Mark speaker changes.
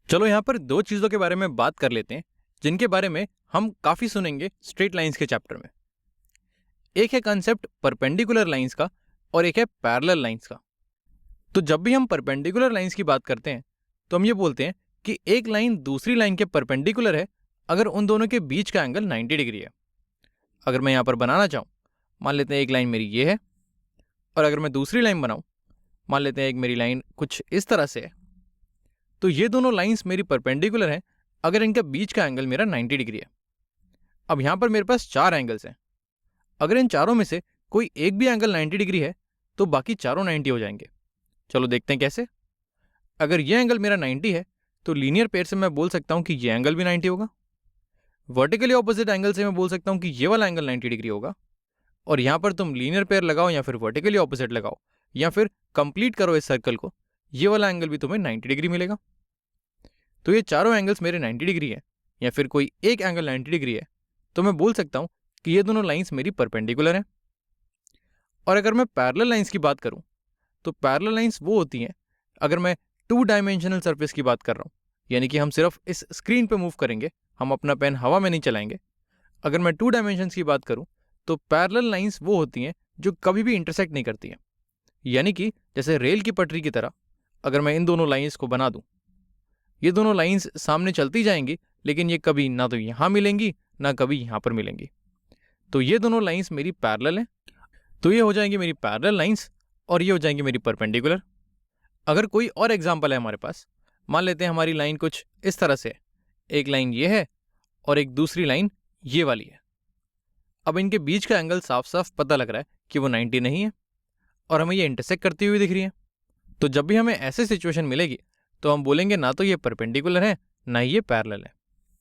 Speaker 1: चलो यहाँ पर दो चीज़ों के बारे में बात कर लेते हैं जिनके बारे में हम काफ़ी सुनेंगे स्ट्रेट लाइंस के चैप्टर में। एक है कंसेप्ट परपेंडिकुलर लाइंस का और एक है पैरेलल लाइंस का। तो जब भी हम परपेंडिकुलर लाइंस की बात करते हैं तो हम ये बोलते हैं कि एक लाइन दूसरी लाइन के परपेंडिकुलर है अगर उन दोनों के बीच का एंगल 90 डिग्री है। अगर मैं यहाँ पर बनाना चाहूँ, मान लेते हैं एक लाइन मेरी ये है और अगर मैं दूसरी लाइन बनाऊँ, मान लेते हैं एक मेरी लाइन कुछ इस तरह से है, तो ये दोनों लाइंस मेरी परपेंडिकुलर हैं अगर इनका बीच का एंगल मेरा 90 डिग्री है। अब यहाँ पर मेरे पास चार एंगल्स हैं। अगर इन चारों में से कोई एक भी एंगल 90 डिग्री है तो बाकी चारों 90 हो जाएंगे। चलो देखते हैं कैसे। अगर ये एंगल मेरा 90 है तो लीनियर पेयर से मैं बोल सकता हूँ कि ये एंगल भी 90 होगा। वर्टिकली ऑपोजिट एंगल से मैं बोल सकता हूँ कि ये वाला एंगल 90 डिग्री होगा। और यहाँ पर तुम लीनियर पेयर लगाओ या फिर वर्टिकली ऑपोजिट लगाओ या फिर कंप्लीट करो इस सर्कल को, ये वाला एंगल भी तुम्हें 90 डिग्री मिलेगा। तो ये चारों एंगल्स मेरे 90 डिग्री है या फिर कोई एक एंगल 90 डिग्री है तो मैं बोल सकता हूँ कि ये दोनों लाइंस मेरी परपेंडिकुलर हैं। और अगर मैं पैरेलल लाइंस की बात करूँ तो पैरेलल लाइंस वो होती हैं अगर मैं टू डायमेंशनल सरफेस की बात कर रहा हूँ, यानी कि हम सिर्फ इस स्क्रीन पे मूव करेंगे, हम अपना पेन हवा में नहीं चलाएंगे। अगर मैं टू डायमेंशंस की बात करूँ तो पैरेलल लाइंस वो होती हैं जो कभी भी इंटरसेक्ट नहीं करती हैं, यानी कि जैसे रेल की पटरी की तरह अगर मैं इन दोनों लाइंस को बना दूँ, ये दोनों लाइंस सामने चलती जाएंगी लेकिन ये कभी ना तो यहाँ मिलेंगी ना कभी यहाँ पर मिलेंगी। तो ये दोनों लाइंस मेरी पैरेलल हैं, तो ये हो जाएंगी मेरी पैरेलल लाइंस और ये हो जाएंगी मेरी परपेंडिकुलर। अगर कोई और एग्जांपल है हमारे पास, मान लेते हैं हमारी लाइन कुछ इस तरह से है, एक लाइन ये है और एक दूसरी लाइन ये वाली है। अब इनके बीच का एंगल साफ साफ पता लग रहा है कि वो 90 नहीं है और हमें ये इंटरसेक्ट करती हुई दिख रही है। तो जब भी हमें ऐसे सिचुएशन मिलेगी तो हम बोलेंगे ना तो ये परपेंडिकुलर है ना ही ये पैरेलल है।